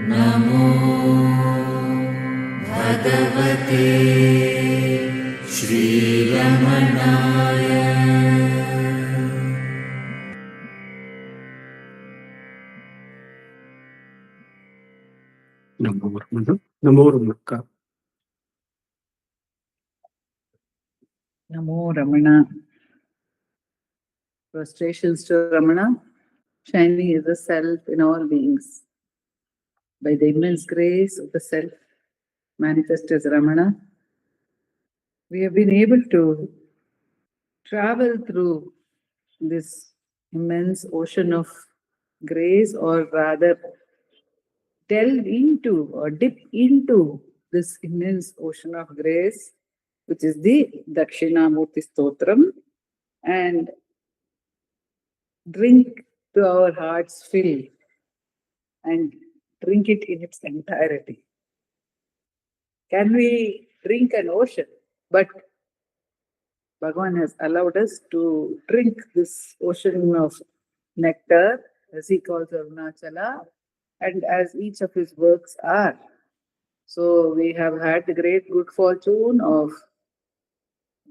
नमो भगवते श्रीरमणाय। Namo Ramaka. Namo Ramana. Prostrations to Ramana. Shining is the self in all beings. By the immense grace of the self manifest as Ramana, we have been able to travel through this immense ocean of grace, or rather delve into or dip into this immense ocean of grace, which is the Dakshinamurthy Stotram, and drink to our heart's fill and drink it in its entirety. Can we drink an ocean? But Bhagavan has allowed us to drink this ocean of nectar, as he calls Arunachala, and as each of his works are. So we have had the great good fortune of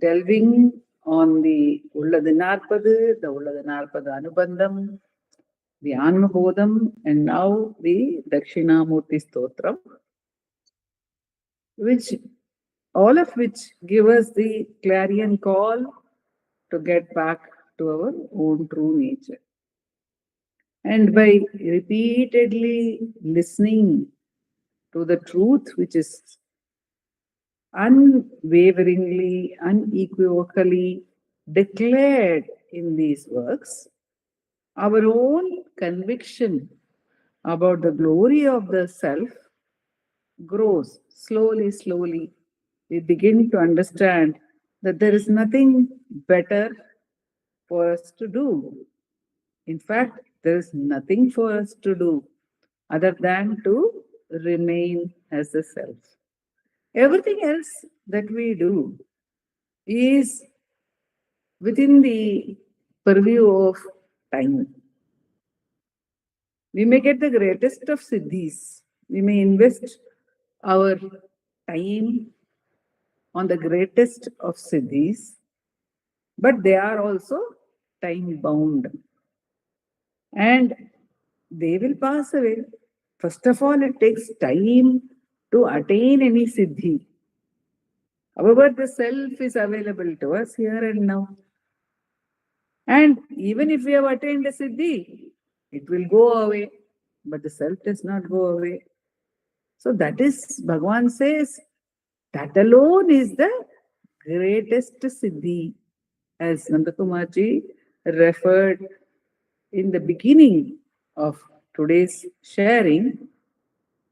delving on the Ulladinarpadu, the Ulladinarpada Anubandham, the Anmabodham, and now the Dakshinamurthy Stotram, which all of which give us the clarion call to get back to our own true nature. And by repeatedly listening to the truth which is unwaveringly, unequivocally declared in these works, our own conviction about the glory of the self grows slowly, slowly. We begin to understand that there is nothing better for us to do. In fact, there is nothing for us to do other than to remain as the self. Everything else that we do is within the purview of time. We may get the greatest of siddhis. We may invest our time on the greatest of siddhis, but they are also time bound. And they will pass away. First of all, it takes time to attain any siddhi. However, the self is available to us here and now. And even if we have attained a siddhi, it will go away, but the self does not go away. So that is, Bhagavan says, that alone is the greatest siddhi, as Nandakumarji referred in the beginning of today's sharing.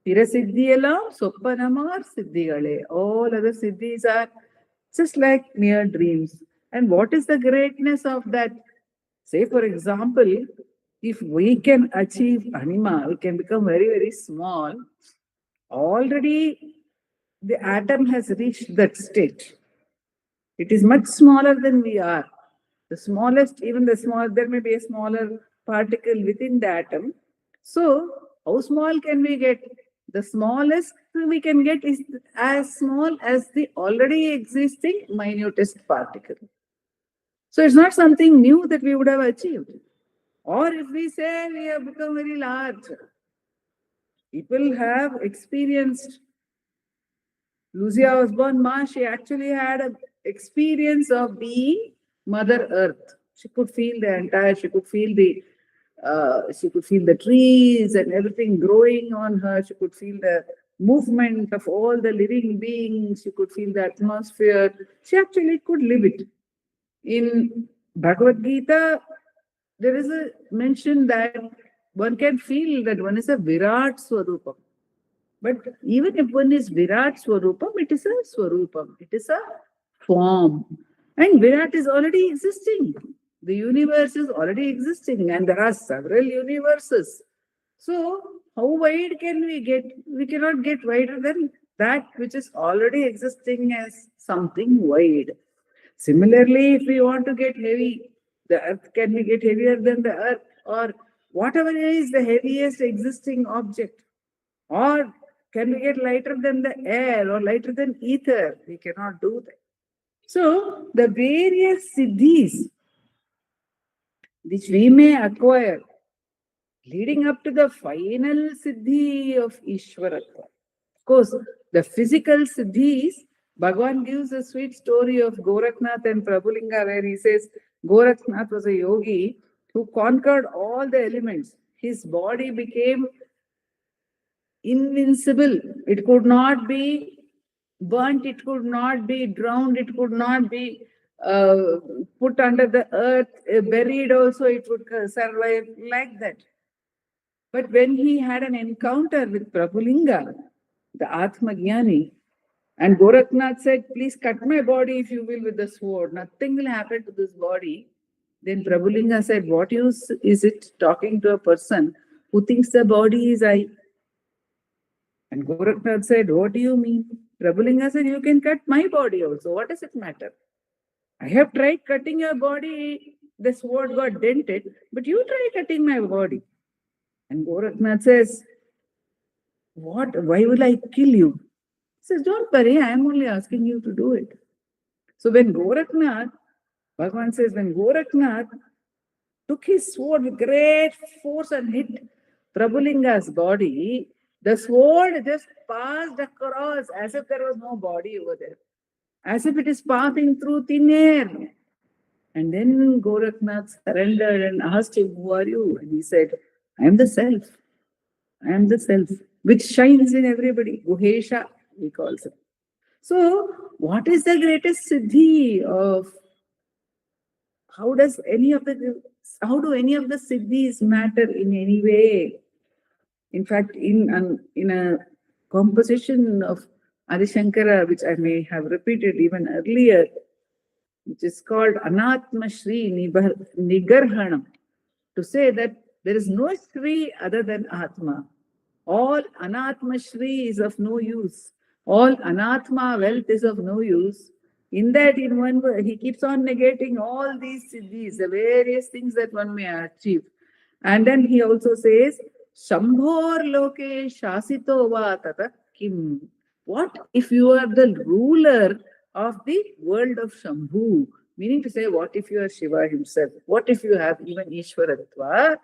Pirasiddhiyalam soppanamar siddhigale. All other siddhis are just like mere dreams. And what is the greatness of that? Say, for example, if we can achieve anima, we can become very, very small. Already the atom has reached that state. It is much smaller than we are. The smallest, even the small, there may be a smaller particle within the atom. So, how small can we get? The smallest we can get is as small as the already existing minutest particle. So, it's not something new that we would have achieved. Or if we say we have become very large, people have experienced. Lucia Osborne Ma, she actually had an experience of being Mother Earth. She could feel the entire, she could feel the trees and everything growing on her. She could feel the movement of all the living beings. She could feel the atmosphere. She actually could live it. In Bhagavad Gita, there is a mention that one can feel that one is a Virat Swarupam. But even if one is Virat Swarupam, it is a Swarupam. It is a form. And Virat is already existing. The universe is already existing, and there are several universes. So, how wide can we get? We cannot get wider than that which is already existing as something wide. Similarly, if we want to get heavy, the earth, can we get heavier than the earth? Or whatever is the heaviest existing object, or can we get lighter than the air or lighter than ether? We cannot do that. So the various siddhis which we may acquire leading up to the final siddhi of Ishwaratva. Of course, the physical siddhis, Bhagavan gives a sweet story of Gorakhnath and Prabhulinga, where he says Gorakhnath was a yogi who conquered all the elements. His body became invincible. It could not be burnt, it could not be drowned, it could not be put under the earth, buried also, it would survive like that. But when he had an encounter with Prabhulinga, the Atmagyani, and Gorakhnath said, please cut my body if you will with the sword. Nothing will happen to this body. Then Prabhulinga said, what use is it talking to a person who thinks the body is I? And Gorakhnath said, what do you mean? Prabhulinga said, you can cut my body also. What does it matter? I have tried cutting your body. The sword got dented. But you try cutting my body. And Gorakhnath says, what? Why will I kill you? He says, don't worry, I am only asking you to do it. So when Gorakhnath, Bhagavan says, when Gorakhnath took his sword with great force and hit Prabhulinga's body, the sword just passed across as if there was no body over there, as if it is passing through thin air. And then Gorakhnath surrendered and asked him, who are you? And he said, I am the self. I am the self, which shines in everybody. Guhesha, he calls it. So, what is the greatest siddhi of, how do any of the siddhis matter in any way? In fact, in a composition of Adi Shankara, which I may have repeated even earlier, which is called Anatma Shri Nigarhanam, to say that there is no Shri other than Atma. All Anatma Shri is of no use. All Anatma wealth is of no use. In that, in one word, he keeps on negating all these siddhis, the various things that one may achieve. And then he also says, Shambhor loke shasito va tata kim. What if you are the ruler of the world of Shambhu? Meaning to say, what if you are Shiva himself? What if you have even Ishwaratva?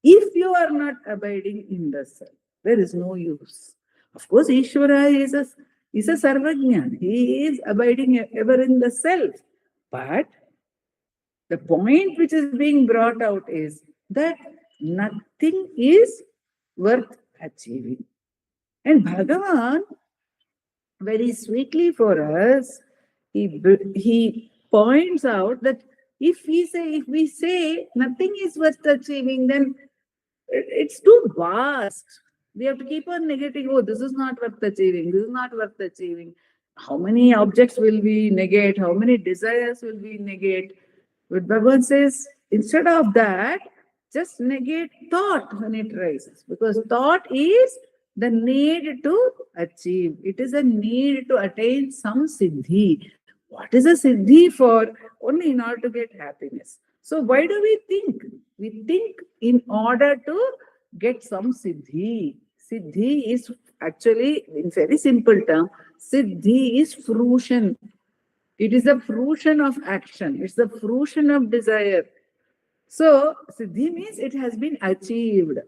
If you are not abiding in the self, there is no use. Of course, Ishvara is a Sarvajna. He is abiding ever in the self. But the point which is being brought out is that nothing is worth achieving. And Bhagavan, very sweetly for us, he points out that if we say nothing is worth achieving, then it's too vast. We have to keep on negating, oh, this is not worth achieving, this is not worth achieving. How many objects will we negate? How many desires will we negate? But Bhagavan says, instead of that, just negate thought when it rises. Because thought is the need to achieve. It is a need to attain some siddhi. What is a siddhi for? Only in order to get happiness. So why do we think? We think in order to get some siddhi. Siddhi is actually, in very simple term, siddhi is fruition. It is the fruition of action. It's the fruition of desire. So, siddhi means it has been achieved.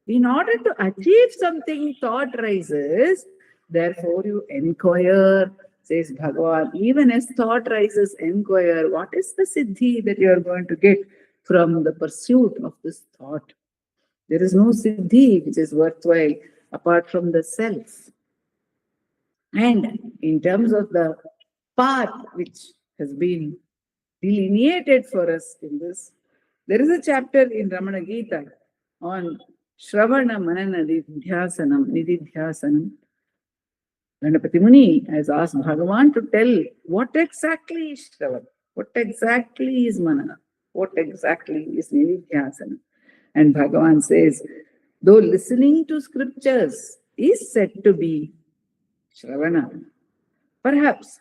In order to achieve something, thought rises. Therefore, you inquire, says Bhagavan. Even as thought rises, inquire. What is the siddhi that you are going to get from the pursuit of this thought? There is no siddhi which is worthwhile apart from the self. And in terms of the path which has been delineated for us in this, there is a chapter in Ramana Gita on Shravana Manana Nididhyasanam. Ganapati Muni has asked Bhagavan to tell what exactly is Shravana, what exactly is Manana, what exactly is Nididhyasanam. And Bhagavan says, though listening to scriptures is said to be Shravana, perhaps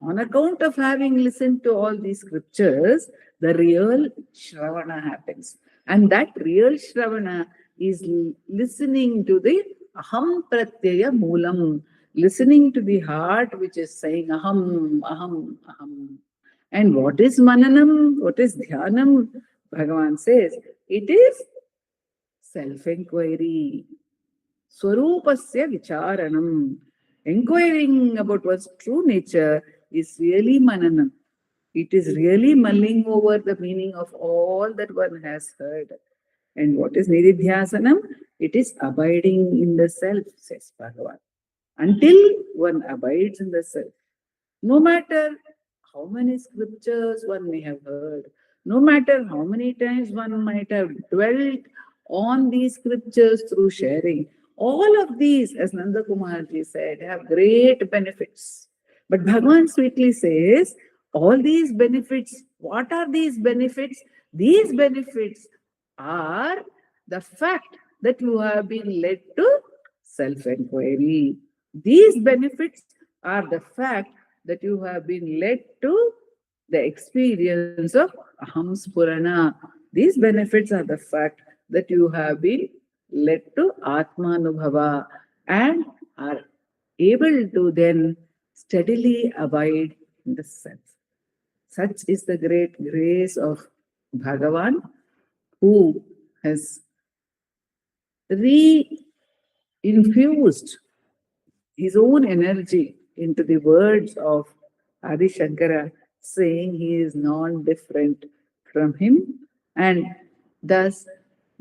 on account of having listened to all these scriptures, the real Shravana happens. And that real Shravana is listening to the Aham Pratyaya Moolam, listening to the heart which is saying Aham, Aham, Aham. And what is Mananam? What is Dhyanam? Bhagavan says, it is self-enquiry. Swarupasya vicharanam. Inquiring about one's true nature is really mananam. It is really mulling over the meaning of all that one has heard. And what is nididhyasanam? It is abiding in the self, says Bhagavan. Until one abides in the self, no matter how many scriptures one may have heard, no matter how many times one might have dwelt on these scriptures through sharing, all of these, as Nandakumarji said, have great benefits. But Bhagavan sweetly says, all these benefits, what are these benefits? These benefits are the fact that you have been led to self-enquiry. These benefits are the fact that you have been led to the experience of Aham Spurana. These benefits are the fact that you have been led to Atmanubhava and are able to then steadily abide in the self. Such is the great grace of Bhagavan, who has re-infused his own energy into the words of Adi Shankara, saying he is non-different from him, and thus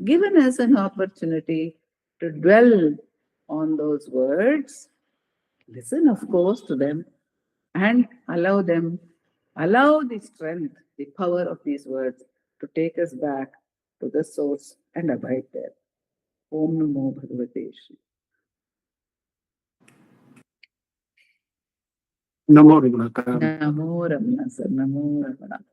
given us an opportunity to dwell on those words, listen, of course, to them, and allow the strength, the power of these words to take us back to the source and abide there. Om Namo Bhagavate Shri. Namo Ramana. Namo Ramana, sir. Namo Ramana.